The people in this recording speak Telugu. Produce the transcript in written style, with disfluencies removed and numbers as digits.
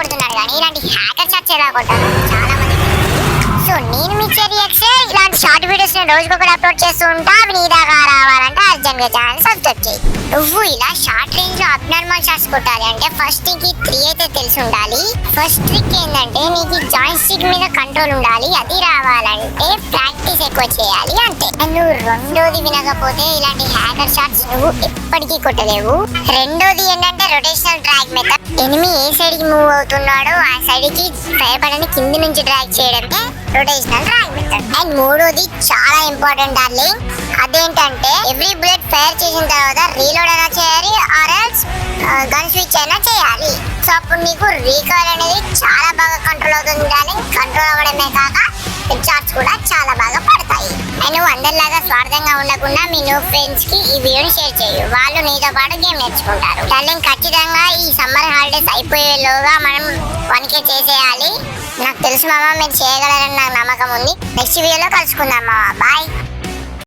కొడుతున్నాడు కానీ ఇలాంటి హ్యాకర్ చాట్స్ ఎలా కొట్టాలి చాలా మంది. సో నేను మీ చెరియక్స్ ఇలాంటి షార్ట్ వీడియోస్ నేను రోజుకొకటి అప్లోడ్ చేస్తూ ఉంటా. అవి నీ దాకా రావాలంటే అర్జెంట్గా ఛానల్ సబ్స్క్రైబ్ చేయి. నువ్వు ఇలా షార్ట్ రేంజ్ లో అబ్నార్మల్ షాట్స్ కొట్టాలి అంటే ఫస్ట్ నీకు 3 అయితే తెలిసి ఉండాలి. ఫస్ట్ ట్రిక్ ఏంటంటే నీకు జాయిన్ స్టిక్ మీద కంట్రోల్ ఉండాలి. అది రావాలంటే ప్రాక్టీస్ ఎక్కువ చేయాలి అంతే. నువ్వు రెండోది వినకపోతే ఇలాంటి హ్యాకర్ షాట్స్ నువ్వు ఎప్పటికీ కొట్టలేవు. రెండోది ఏంటంటే రొటేషనల్ డ్రాగ్ మెథడ్. ఎనిమి ఏ సైడ్ కి మూవ్ అవుతున్నాడో ఆ సైడ్ కి భయపడని కింది నుంచి డ్రాగ్ చేయడమే రొటేషనల్ డ్రాగ్ మెథడ్. అండ్ మూడోది చాలా ఇంపార్టెంట్ డార్లింగ్, అదేంటంటే ఎవ్రీ బుల్లెట్ ఫైర్ చేసిన తర్వాత రీలోడ్ అయినా చేయాలి ఆర్ ఎల్స్ గన్ స్విచ్ అయినా చేయాలి. సో అప్పుడు నీకు రీకాల్ అనేది చాలా బాగా కంట్రోల్ అవుతుంది డార్లింగ్. కంట్రోల్ అవ్వడమే కాక చార్ట్స్ కూడా చాలా బాగా పడతాయి. అండ్ నువ్వు అందరిలాగా స్వార్థంగా ఉండకుండా మీ న్యూ ఫ్రెండ్స్ కి ఈ వీడియోని షేర్ చేయు. వాళ్ళు నీతో పాటు గేమ్ నేర్చుకుంటారు. డార్లింగ్ ఖచ్చితంగా ఈ సమ్మర్ హాలిడేస్ అయిపోయేలోగా మనం 1K చేసేయాలి. నాకు తెలుసు మామ మీరు చేయగలరని నాకు నమ్మకం ఉంది. నెక్స్ట్ వీడియోలో కలుసుకుందాం మామ. బాయ్.